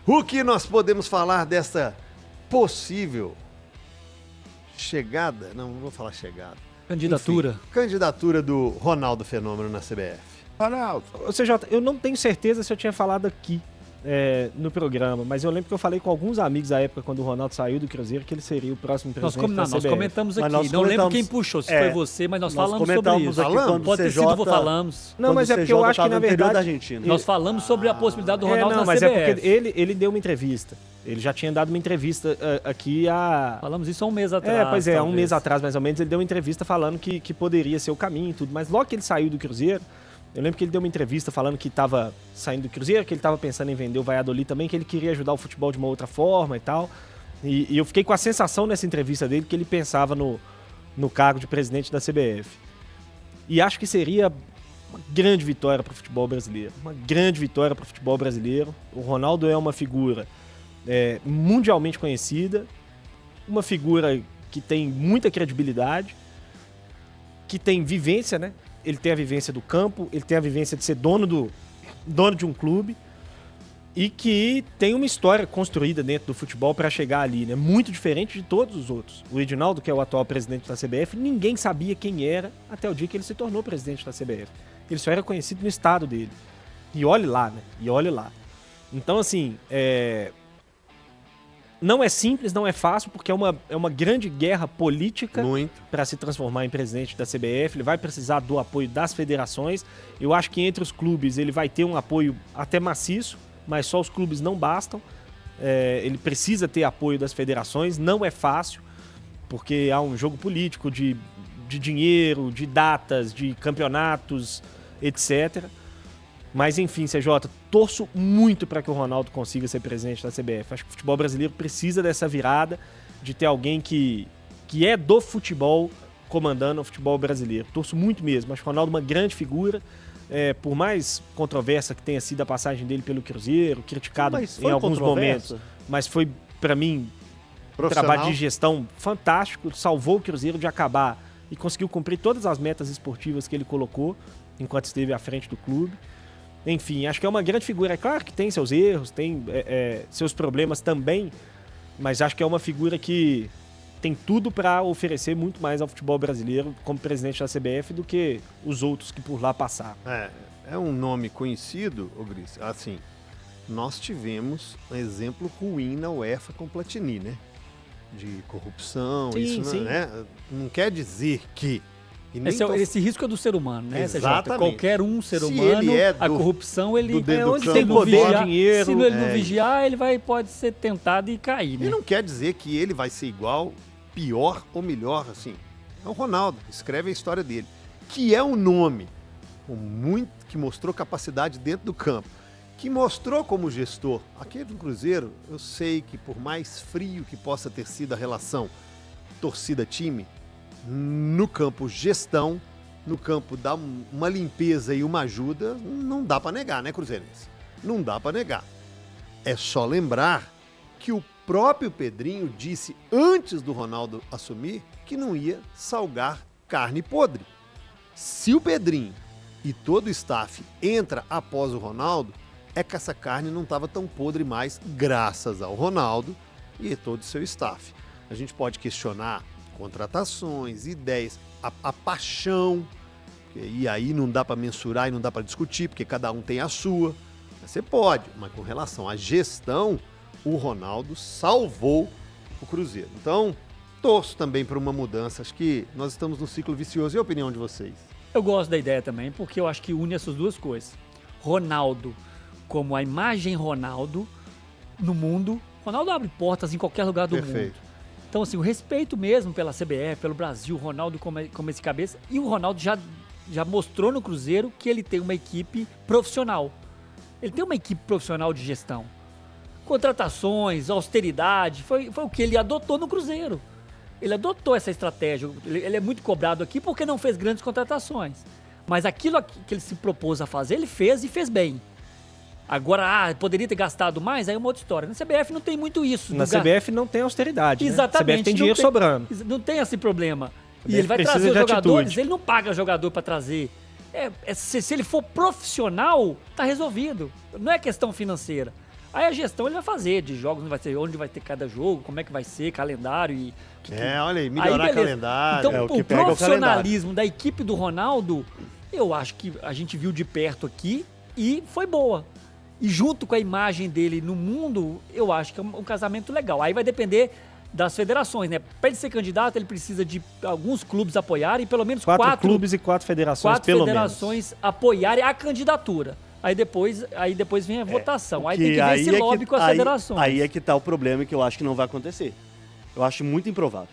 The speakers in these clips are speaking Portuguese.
O que nós podemos falar dessa possível chegada? Não vou falar chegada. Candidatura. Enfim, candidatura do Ronaldo Fenômeno na CBF. Ronaldo. Ou seja, eu não tenho certeza se eu tinha falado aqui no programa, mas eu lembro que eu falei com alguns amigos à época, quando o Ronaldo saiu do Cruzeiro, que ele seria o próximo presidente da CBF. Nós comentamos aqui, nós não lembro comentamos- quem puxou, se foi você, mas nós falamos sobre comentamos isso. aqui quando Pode ter CJ sido, falamos. Não, mas é porque eu acho que, na verdade... da Argentina. Nós falamos sobre a possibilidade do Ronaldo na mas CBF. é porque ele deu uma entrevista. Ele já tinha dado uma entrevista aqui há... Falamos isso há um mês atrás. pois é, há um talvez. mês atrás, mais ou menos, ele deu uma entrevista falando que poderia ser o caminho e tudo. Mas logo que ele saiu do Cruzeiro, eu lembro que ele deu uma entrevista falando que estava saindo do Cruzeiro, que ele estava pensando em vender o Valladolid também, que ele queria ajudar o futebol de uma outra forma e tal. E eu fiquei com a sensação nessa entrevista dele que ele pensava no cargo de presidente da CBF. E acho que seria uma grande vitória para o futebol brasileiro. Uma grande vitória para o futebol brasileiro. O Ronaldo é uma figura mundialmente conhecida, uma figura que tem muita credibilidade, que tem vivência, né? Ele tem a vivência do campo, ele tem a vivência de ser dono de um clube e que tem uma história construída dentro do futebol para chegar ali, né? Muito diferente de todos os outros. O Edinaldo, que é o atual presidente da CBF, ninguém sabia quem era até o dia que ele se tornou presidente da CBF. Ele só era conhecido no estado dele. E olhe lá, né? E olhe lá. Então, assim, não é simples, não é fácil, porque é uma grande guerra política para se transformar em presidente da CBF. Ele vai precisar do apoio das federações. Eu acho que entre os clubes ele vai ter um apoio até maciço, mas só os clubes não bastam. Ele precisa ter apoio das federações. Não é fácil, porque há um jogo político de dinheiro, de datas, de campeonatos, etc. Mas enfim, CJ, torço muito para que o Ronaldo consiga ser presidente da CBF. Acho que o futebol brasileiro precisa dessa virada, de ter alguém que é do futebol comandando o futebol brasileiro. Torço muito mesmo. Acho o Ronaldo uma grande figura. Por mais controversa que tenha sido a passagem dele pelo Cruzeiro, criticado em alguns momentos, mas foi, para mim, um trabalho de gestão fantástico. Salvou o Cruzeiro de acabar e conseguiu cumprir todas as metas esportivas que ele colocou enquanto esteve à frente do clube. Enfim, acho que é uma grande figura. É claro que tem seus erros, tem seus problemas também, mas acho que é uma figura que tem tudo para oferecer muito mais ao futebol brasileiro como presidente da CBF do que os outros que por lá passaram. É um nome conhecido, Gris. Assim, nós tivemos um exemplo ruim na UEFA com Platini, né? De corrupção, sim. Né? Não quer dizer que... Esse risco é do ser humano, né? Exatamente. Qualquer ser Se humano, ele a corrupção, ele onde tem poder, dinheiro. Se ele não vigiar, ele pode ser tentado e cair, né? E não quer dizer que ele vai ser igual, pior ou melhor, assim. É o Ronaldo, escreve a história dele. Que é um nome que mostrou capacidade dentro do campo, que mostrou como gestor. Aquele do Cruzeiro, eu sei que por mais frio que possa ter sido a relação torcida-time, no campo gestão, no campo dar uma limpeza e uma ajuda, não dá para negar, né, Cruzeirense? Não dá para negar. É só lembrar que o próprio Pedrinho disse antes do Ronaldo assumir que não ia salgar carne podre. Se o Pedrinho e todo o staff entra após o Ronaldo, é que essa carne não estava tão podre mais, graças ao Ronaldo e todo o seu staff. A gente pode questionar contratações, ideias, a paixão, e aí não dá para mensurar e não dá para discutir, porque cada um tem a sua. Você pode, mas com relação à gestão, o Ronaldo salvou o Cruzeiro. Então, torço também para uma mudança. Acho que nós estamos num ciclo vicioso. E a opinião de vocês? Eu gosto da ideia também, porque eu acho que une essas duas coisas. Ronaldo, como a imagem Ronaldo no mundo. Ronaldo abre portas em qualquer lugar do mundo. Então, assim, o respeito mesmo pela CBF, pelo Brasil, o Ronaldo como esse cabeça. E o Ronaldo já mostrou no Cruzeiro que ele tem uma equipe profissional. Ele tem uma equipe profissional de gestão. Contratações, austeridade, foi o que ele adotou no Cruzeiro. Ele adotou essa estratégia. Ele é muito cobrado aqui porque não fez grandes contratações. Mas aquilo que ele se propôs a fazer, ele fez e fez bem. Agora, poderia ter gastado mais? Aí é uma outra história. Na CBF não tem muito isso. Na CBF não tem austeridade, exatamente. Né? A CBF tem dinheiro sobrando. Não tem esse problema. E ele vai trazer os jogadores, ele não paga jogador para trazer. Se ele for profissional, tá resolvido. Não é questão financeira. Aí a gestão ele vai fazer de jogos, onde vai ter cada jogo, como é que vai ser, calendário e... olha aí, melhorar calendário. Então, o profissionalismo da equipe do Ronaldo, eu acho que a gente viu de perto aqui e foi boa. E junto com a imagem dele no mundo, eu acho que é um casamento legal. Aí vai depender das federações, né? Para ele ser candidato, ele precisa de alguns clubes apoiarem, pelo menos quatro clubes e 4 federações, pelo menos. Apoiarem a candidatura. Aí depois vem a votação. Aí tem que ver esse lobby com as federações. Aí é que tá o problema que eu acho que não vai acontecer. Eu acho muito improvável.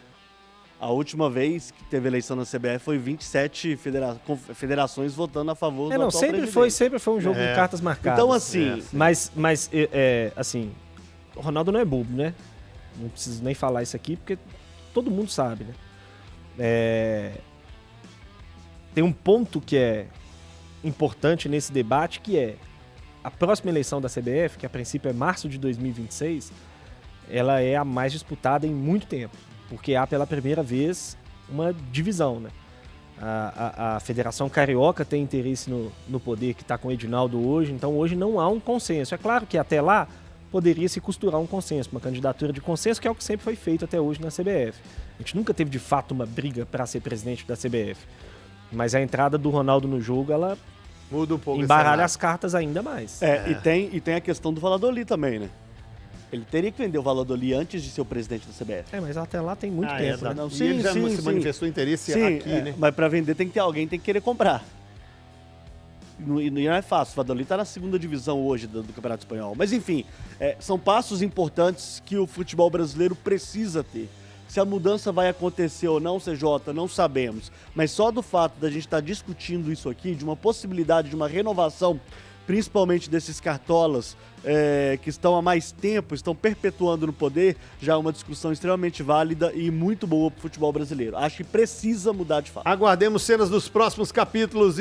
A última vez que teve eleição na CBF foi 27 federações votando a favor do atual presidente. Sempre foi um jogo de cartas marcadas. Então, assim... Mas assim, o Ronaldo não é bobo, né? Não preciso nem falar isso aqui, porque todo mundo sabe, né? Tem um ponto que é importante nesse debate, que é a próxima eleição da CBF, que a princípio é março de 2026, ela é a mais disputada em muito tempo, porque há pela primeira vez uma divisão, né? A Federação Carioca tem interesse no poder que está com o Edinaldo hoje, então hoje não há um consenso. É claro que até lá poderia se costurar um consenso, uma candidatura de consenso, que é o que sempre foi feito até hoje na CBF. A gente nunca teve de fato uma briga para ser presidente da CBF, mas a entrada do Ronaldo no jogo, ela muda um pouco, embaralha as cartas ainda mais. E tem a questão do Valladolid também, né? Ele teria que vender o Valladolid antes de ser o presidente da CBF. Mas até lá tem muito tempo. Né? Não, e ele já se manifestou interesse aqui, né? Mas para vender tem que ter alguém, tem que querer comprar. E não é fácil. O Valladolid está na segunda divisão hoje do Campeonato Espanhol. Mas enfim, são passos importantes que o futebol brasileiro precisa ter. Se a mudança vai acontecer ou não, CJ, não sabemos. Mas só do fato da gente estar discutindo isso aqui, de uma possibilidade de uma renovação, principalmente desses cartolas que estão há mais tempo, estão perpetuando no poder, já é uma discussão extremamente válida e muito boa para o futebol brasileiro. Acho que precisa mudar de fato. Aguardemos cenas dos próximos capítulos.